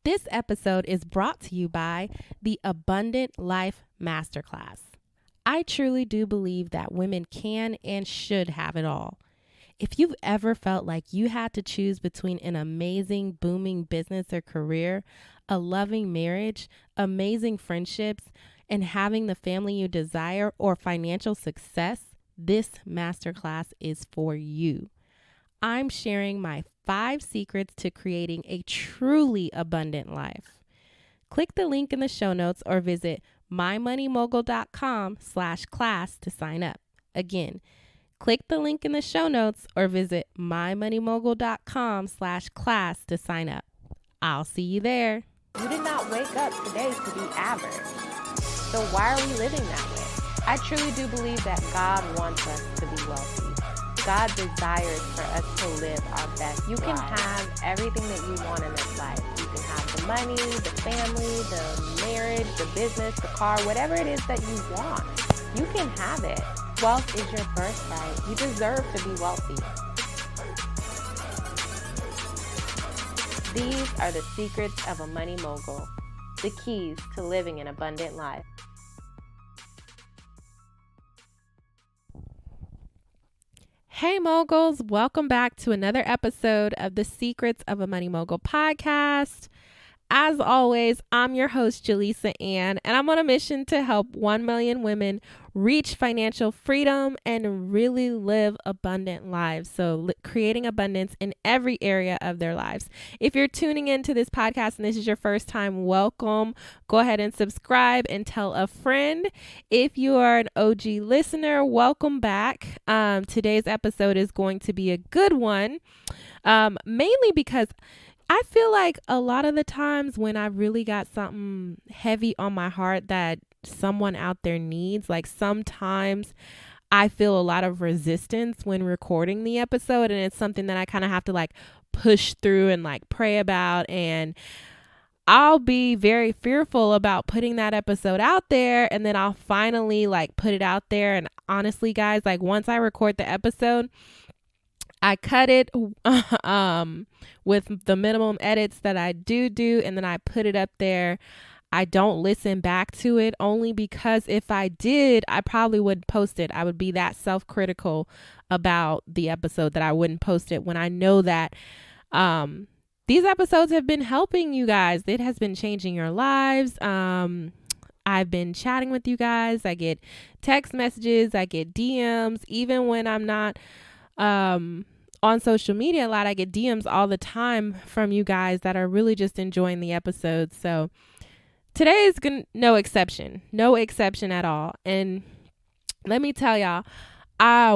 This episode is brought to you by the Abundant Life Masterclass. I truly do believe that women can and should have it all. If you've ever felt like you had to choose between an amazing, booming business or career, a loving marriage, amazing friendships, and having the family you desire or financial success, this masterclass is for you. I'm sharing my 5 secrets to creating a truly abundant life. Click the link in the show notes or visit mymoneymogul.com/class to sign up. Again, click the link in the show notes or visit mymoneymogul.com/class to sign up. I'll see you there. You did not wake up today to be average. So why are we living that way? I truly do believe that God wants us to be wealthy. God desires for us to live our best. You can have everything that you want in this life. You can have the money, the family, the marriage, the business, the car, whatever it is that you want. You can have it. Wealth is your birthright. You deserve to be wealthy. These are the secrets of a money mogul, the keys to living an abundant life. Hey moguls, welcome back to another episode of the Secrets of a Money Mogul podcast. As always, I'm your host, Jalesa, and I'm on a mission to help 1 million women reach financial freedom and really live abundant lives. So creating abundance in every area of their lives. If you're tuning into this podcast and this is your first time, welcome. Go ahead and subscribe and tell a friend. If you are an OG listener, welcome back. Today's episode is going to be a good one, mainly because I feel like a lot of the times when I really got something heavy on my heart that someone out there needs, like sometimes I feel a lot of resistance when recording the episode, and it's something that I kind of have to like push through and like pray about, and I'll be very fearful about putting that episode out there, and then I'll finally like put it out there. And honestly, guys, like once I record the episode, I cut it with the minimum edits that I do, and then I put it up there. I don't listen back to it only because if I did, I probably wouldn't post it. I would be that self-critical about the episode that I wouldn't post it when I know that these episodes have been helping you guys. It has been changing your lives. I've been chatting with you guys. I get text messages. I get DMs. Even when I'm not on social media a lot, I get DMs all the time from you guys that are really just enjoying the episodes. So today is no exception at all. And let me tell y'all,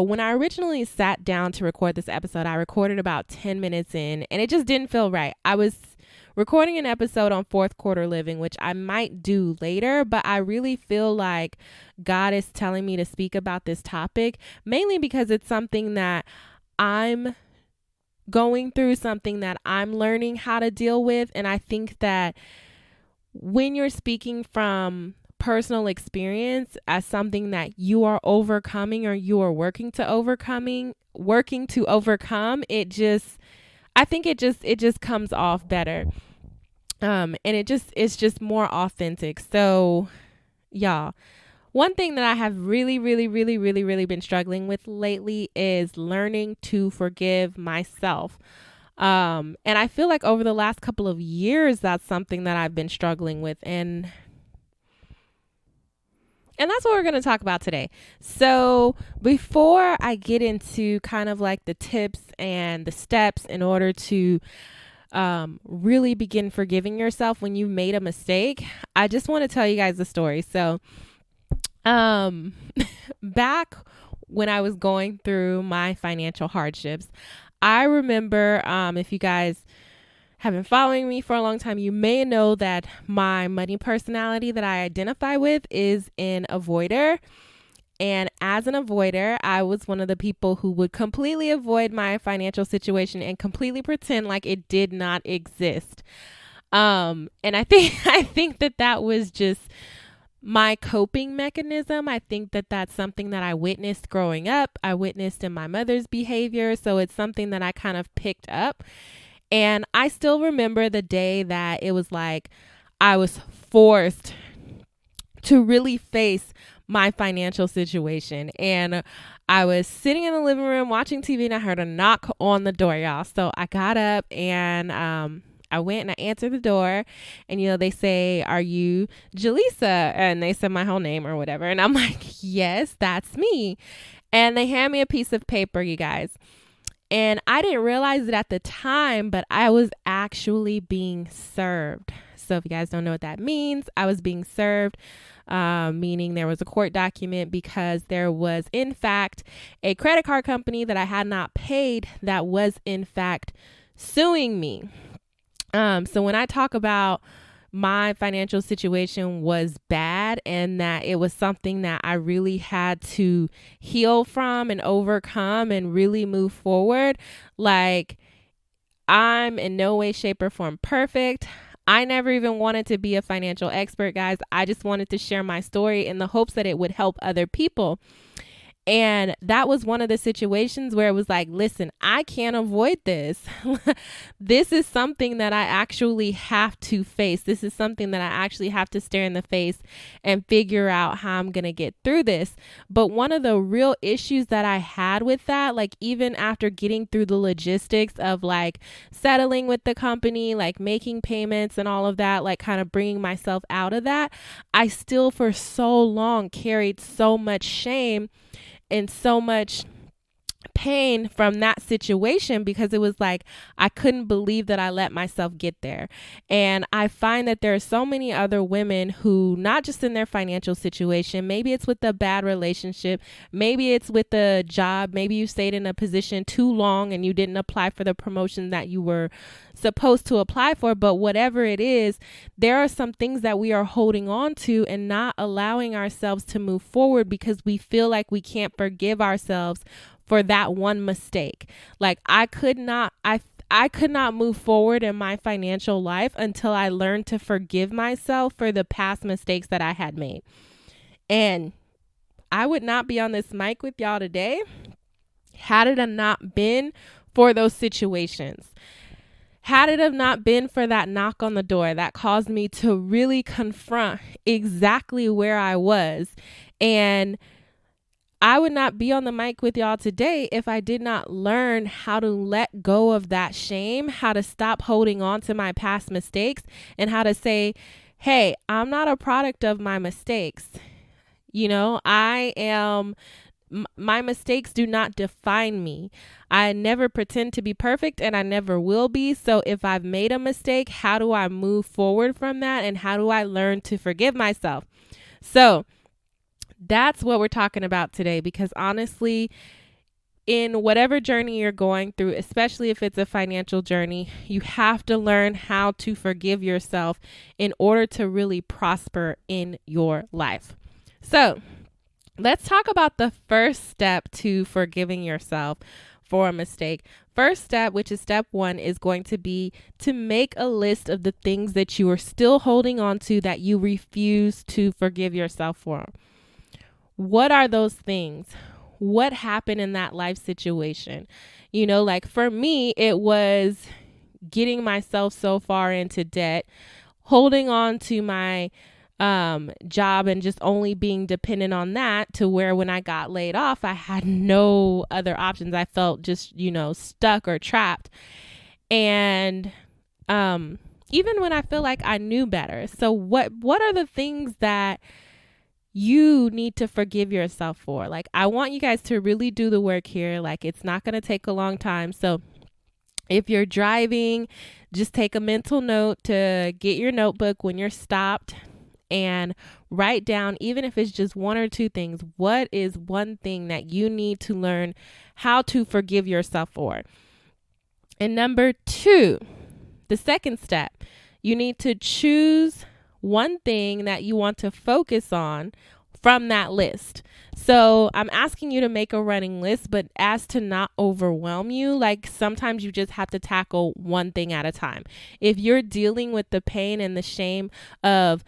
when I originally sat down to record this episode, I recorded about 10 minutes in, and it just didn't feel right. I was recording an episode on fourth quarter living, which I might do later, but I really feel like God is telling me to speak about this topic, mainly because it's something that I'm going through, something that I'm learning how to deal with. And I think that when you're speaking from personal experience as something that you are overcoming or you are working to overcome, I think it just comes off better. And it's just more authentic. So y'all, one thing that I have really been struggling with lately is learning to forgive myself. And I feel like over the last couple of years, that's something that I've been struggling with. And that's what we're going to talk about today. So before I get into kind of like the tips and the steps in order to really begin forgiving yourself when you've made a mistake, I just want to tell you guys a story. So back when I was going through my financial hardships, I remember, if you guys have been following me for a long time, you may know that my money personality that I identify with is an avoider. And as an avoider, I was one of the people who would completely avoid my financial situation and completely pretend like it did not exist. And I think that was just my coping mechanism. I think that that's something that I witnessed growing up. I witnessed in my mother's behavior. So it's something that I kind of picked up. And I still remember the day that it was like I was forced to really face my financial situation. And I was sitting in the living room watching TV and I heard a knock on the door, y'all. So I got up and I went and I answered the door, and they say, "Are you Jalesa?" And they said my whole name or whatever. And I'm like, "Yes, that's me." And they hand me a piece of paper, you guys. And I didn't realize it at the time, but I was actually being served. So if you guys don't know what that means, I was being served, meaning there was a court document because there was, in fact, a credit card company that I had not paid that was, in fact, suing me. So when I talk about my financial situation was bad and that it was something that I really had to heal from and overcome and really move forward, like, I'm in no way, shape, or form perfect. I never even wanted to be a financial expert, guys. I just wanted to share my story in the hopes that it would help other people. And that was one of the situations where it was like, listen, I can't avoid this. This is something that I actually have to face. This is something that I actually have to stare in the face and figure out how I'm going to get through this. But one of the real issues that I had with that, like even after getting through the logistics of like settling with the company, like making payments and all of that, like kind of bringing myself out of that, I still for so long carried so much shame and so much pain from that situation because it was like I couldn't believe that I let myself get there. And I find that there are so many other women who, not just in their financial situation, maybe it's with a bad relationship, maybe it's with a job, maybe you stayed in a position too long and you didn't apply for the promotion that you were supposed to apply for, but whatever it is, there are some things that we are holding on to and not allowing ourselves to move forward because we feel like we can't forgive ourselves for that one mistake. Like I could not move forward in my financial life until I learned to forgive myself for the past mistakes that I had made. And I would not be on this mic with y'all today had it not been for those situations. Had it have not been for that knock on the door that caused me to really confront exactly where I was. And I would not be on the mic with y'all today if I did not learn how to let go of that shame, how to stop holding on to my past mistakes, and how to say, hey, I'm not a product of my mistakes. My mistakes do not define me. I never pretend to be perfect and I never will be. So if I've made a mistake, how do I move forward from that? And how do I learn to forgive myself? So that's what we're talking about today, because honestly, in whatever journey you're going through, especially if it's a financial journey, you have to learn how to forgive yourself in order to really prosper in your life. So let's talk about the first step to forgiving yourself for a mistake. First step, which is step 1, is going to be to make a list of the things that you are still holding on to that you refuse to forgive yourself for. What are those things? What happened in that life situation? Like for me, it was getting myself so far into debt, holding on to my job and just only being dependent on that to where when I got laid off, I had no other options. I felt just, stuck or trapped. And even when I feel like I knew better. So what are the things that you need to forgive yourself for? Like, I want you guys to really do the work here. Like, it's not going to take a long time. So if you're driving, just take a mental note to get your notebook when you're stopped and write down, even if it's just 1 or 2 things, what is one thing that you need to learn how to forgive yourself for? And number 2, the second step, you need to choose one thing that you want to focus on from that list. So I'm asking you to make a running list, but as to not overwhelm you, like sometimes you just have to tackle one thing at a time. If you're dealing with the pain and the shame of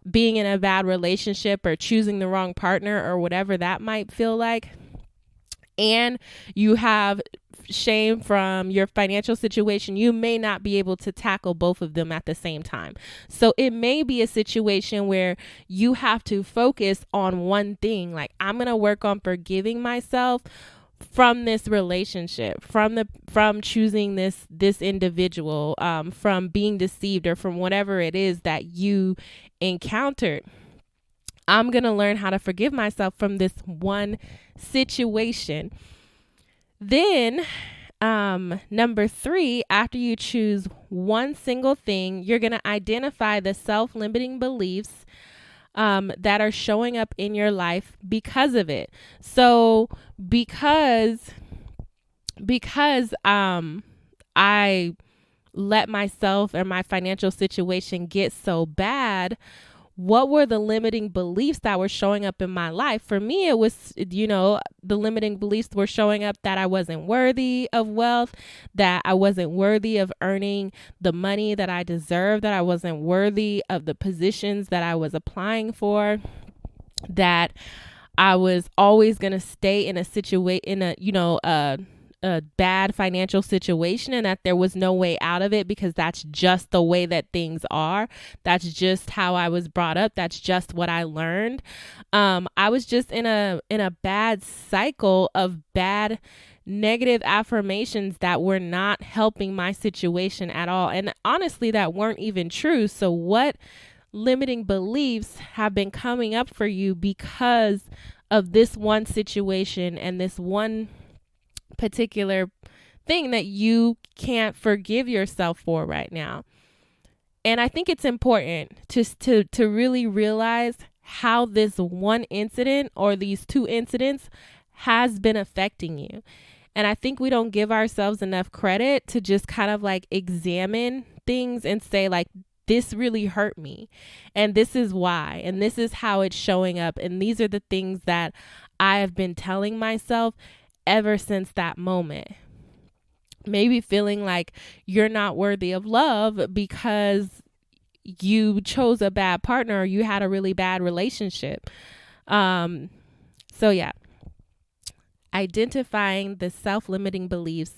being in a bad relationship or choosing the wrong partner or whatever that might feel like, and you have shame from your financial situation, you may not be able to tackle both of them at the same time. So it may be a situation where you have to focus on one thing. Like, I'm going to work on forgiving myself from this relationship, from choosing this individual, from being deceived, or from whatever it is that you encountered. I'm going to learn how to forgive myself from this one situation. Then, number 3, after you choose one single thing, you're going to identify the self-limiting beliefs that are showing up in your life because of it. So because I let myself or my financial situation get so bad, what were the limiting beliefs that were showing up in my life? For me, it was, the limiting beliefs were showing up that I wasn't worthy of wealth, that I wasn't worthy of earning the money that I deserved, that I wasn't worthy of the positions that I was applying for, that I was always going to stay in a bad financial situation, and that there was no way out of it because that's just the way that things are. That's just how I was brought up. That's just what I learned. I was just in a bad cycle of bad negative affirmations that were not helping my situation at all. And honestly, that weren't even true. So what limiting beliefs have been coming up for you because of this one situation and this one particular thing that you can't forgive yourself for right now? And I think it's important to really realize how this one incident or these two incidents has been affecting you. And I think we don't give ourselves enough credit to just kind of like examine things and say, like, this really hurt me, and this is why, and this is how it's showing up, and these are the things that I have been telling myself ever since that moment. Maybe feeling like you're not worthy of love because you chose a bad partner or you had a really bad relationship. So yeah, identifying the self-limiting beliefs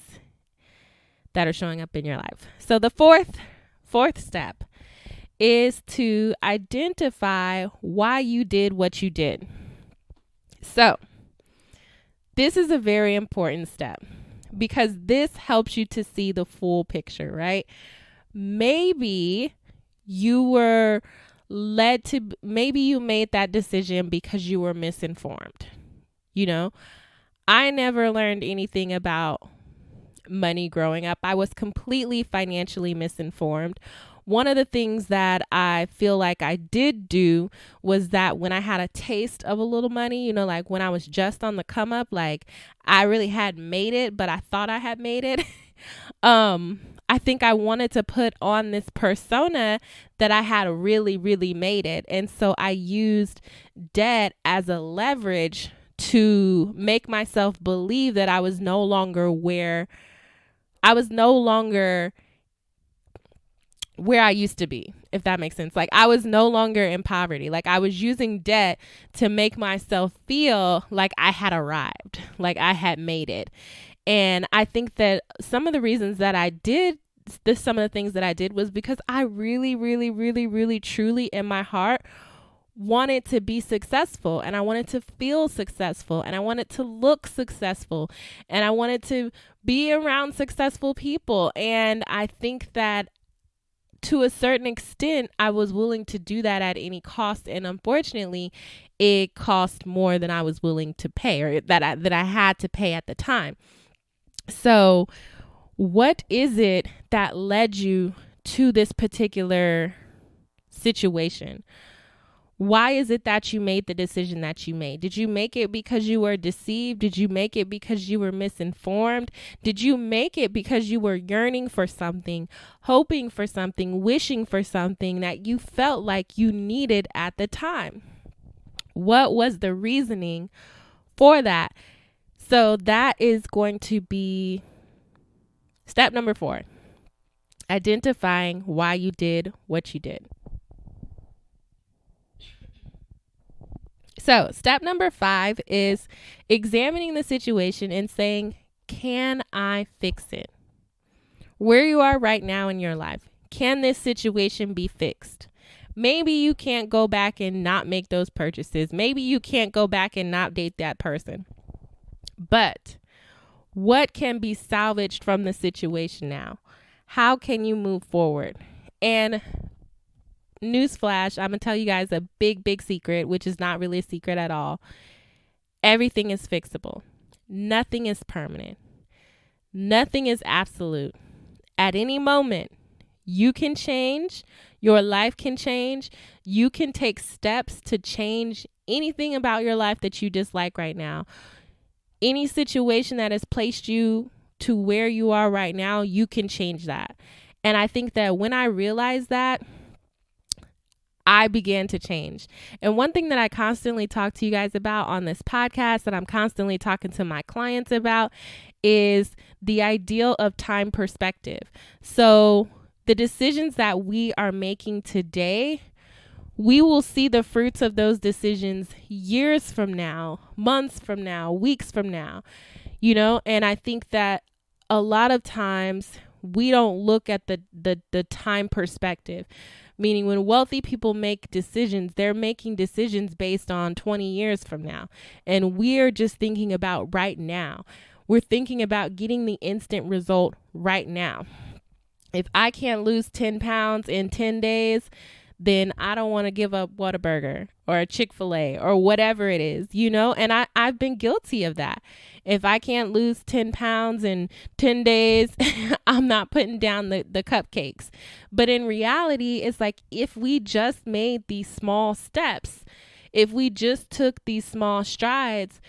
that are showing up in your life. So the fourth step is to identify why you did what you did. So this is a very important step because this helps you to see the full picture, right? Maybe you were maybe you made that decision because you were misinformed. I never learned anything about money growing up. I was completely financially misinformed. One of the things that I feel like I did do was that when I had a taste of a little money, like when I was just on the come up, like I really had made it, but I thought I had made it. I think I wanted to put on this persona that I had really, really made it. And so I used debt as a leverage to make myself believe that I was no longer where I used to be, if that makes sense. Like I was no longer in poverty. Like I was using debt to make myself feel like I had arrived, like I had made it. And I think that some of the reasons that I did some of the things that I did was because I really, really, really, really, truly in my heart wanted to be successful, and I wanted to feel successful, and I wanted to look successful, and I wanted to be around successful people. And I think that to a certain extent, I was willing to do that at any cost. And unfortunately, it cost more than I was willing to pay, or that I had to pay at the time. So what is it that led you to this particular situation? Why is it that you made the decision that you made? Did you make it because you were deceived? Did you make it because you were misinformed? Did you make it because you were yearning for something, hoping for something, wishing for something that you felt like you needed at the time? What was the reasoning for that? So that is going to be step number 4, identifying why you did what you did. So step number 5 is examining the situation and saying, can I fix it? Where you are right now in your life, can this situation be fixed? Maybe you can't go back and not make those purchases. Maybe you can't go back and not date that person. But what can be salvaged from the situation now? How can you move forward? And newsflash, I'm going to tell you guys a big secret, which is not really a secret at all. Everything is fixable. Nothing is permanent. Nothing is absolute. At any moment, you can change. Your life can change. You can take steps to change anything about your life that you dislike right now. Any situation that has placed you to where you are right now, you can change that. And I think that when I realized that, I began to change. And one thing that I constantly talk to you guys about on this podcast, that I'm constantly talking to my clients about, is the ideal of time perspective. So the decisions that we are making today, we will see the fruits of those decisions years from now, months from now, weeks from now, and I think that a lot of times we don't look at the time perspective. Meaning when wealthy people make decisions, they're making decisions based on 20 years from now. And we're just thinking about right now. We're thinking about getting the instant result right now. If I can't lose 10 pounds in 10 days, then I don't want to give up Whataburger or a Chick-fil-A or whatever it is, and I've been guilty of that. If I can't lose 10 pounds in 10 days, I'm not putting down the cupcakes. But in reality, it's like if we just made these small steps, if we just took these small strides,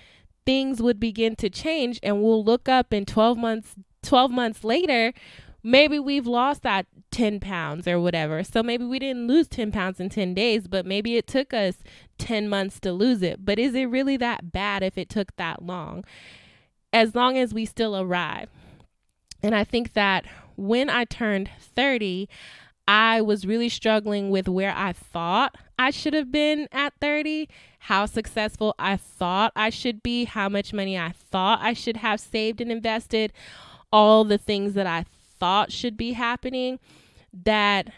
things would begin to change, and we'll look up in 12 months later, maybe we've lost that 10 pounds or whatever. So maybe we didn't lose 10 pounds in 10 days, but maybe it took us 10 months to lose it. But is it really that bad if it took that long? As long as we still arrive. And I think that when I turned 30, I was really struggling with where I thought I should have been at 30, how successful I thought I should be, how much money I thought I should have saved and invested, all the things that I thought should be happening, that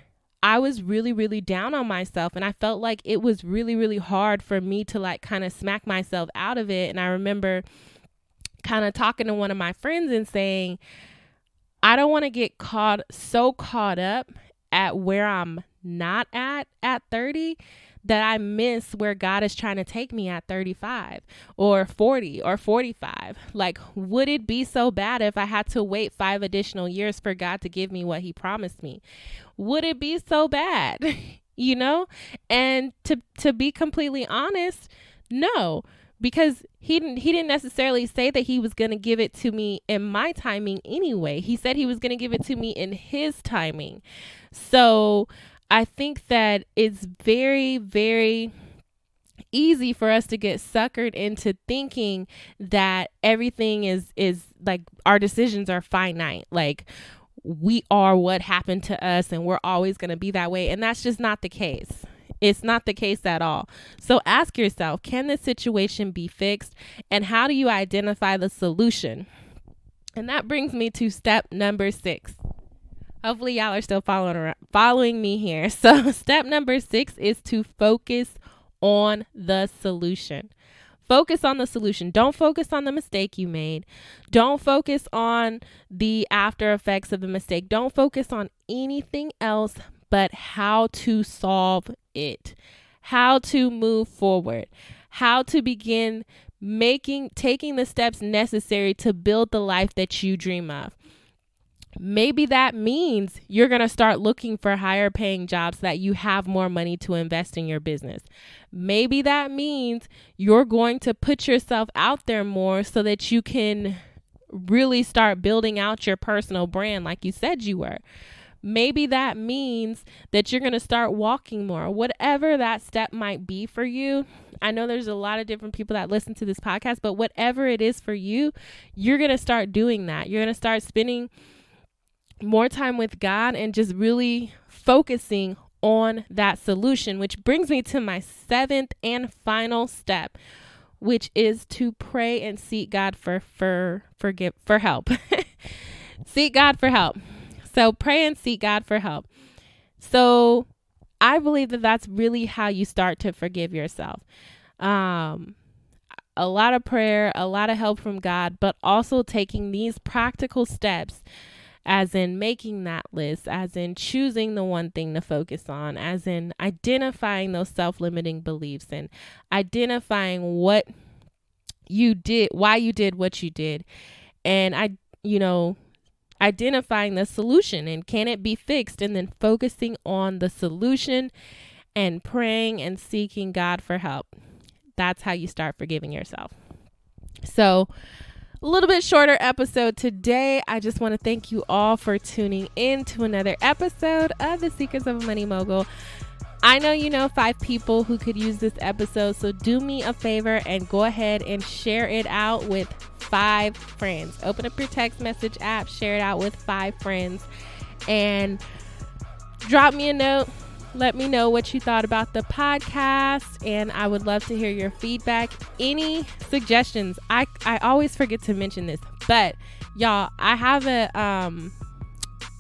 I was really down on myself. And I felt like it was really hard for me to kind of smack myself out of it. And I remember kind of talking to one of my friends and saying, I don't want to get caught up at where I'm not at 30 that I miss where God is trying to take me at 35 or 40 or 45. Like, would it be so bad if I had to wait 5 additional years for God to give me what he promised me? Would it be so bad? And to be completely honest, no, because he didn't necessarily say that he was going to give it to me in my timing anyway. He said he was going to give it to me in his timing. So I think that it's very easy for us to get suckered into thinking that everything is like our decisions are finite. Like we are what happened to us and we're always going to be that way. And that's just not the case. It's not the case at all. So ask yourself, can this situation be fixed? And how do you identify the solution? And that brings me to step number 6. Hopefully y'all are still following me here. So step number 6 is to focus on the solution. Focus on the solution. Don't focus on the mistake you made. Don't focus on the after effects of the mistake. Don't focus on anything else but how to solve it, how to move forward, how to begin taking the steps necessary to build the life that you dream of. Maybe that means you're going to start looking for higher paying jobs so that you have more money to invest in your business. Maybe that means you're going to put yourself out there more so that you can really start building out your personal brand like you said you were. Maybe that means that you're going to start walking more. Whatever that step might be for you. I know there's a lot of different people that listen to this podcast, but whatever it is for you, you're going to start doing that. You're going to start spending more time with God and just really focusing on that solution, which brings me to my 7th and final step, which is to pray and seek God for help. Seek God for help. So pray and seek God for help. So I believe that that's really how you start to forgive yourself. A lot of prayer, a lot of help from God, but also taking these practical steps, as in making that list, as in choosing the one thing to focus on, as in identifying those self-limiting beliefs and identifying what you did, why you did what you did. And identifying the solution and can it be fixed, and then focusing on the solution and praying and seeking God for help. That's how you start forgiving yourself. So a little bit shorter episode today. I just want to thank you all for tuning in to another episode of The Secrets of a Money Mogul. I know you know 5 people who could use this episode, so do me a favor and go ahead and share it out with 5 friends. Open up your text message app, share it out with 5 friends, and drop me a note. Let me know what you thought about the podcast, and I would love to hear your feedback. Any suggestions? I always forget to mention this, but y'all, I have a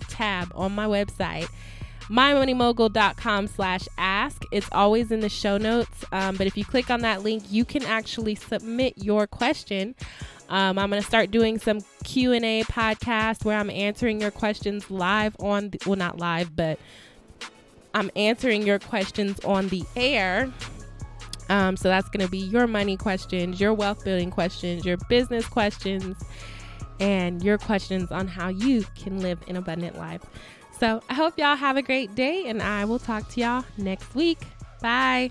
tab on my website, mymoneymogul.com/ask. It's always in the show notes, but if you click on that link, you can actually submit your question. I'm going to start doing some Q&A podcast where I'm answering your questions live on, not live, but I'm answering your questions on the air. So that's going to be your money questions, your wealth building questions, your business questions, and your questions on how you can live an abundant life. So I hope y'all have a great day, and I will talk to y'all next week. Bye.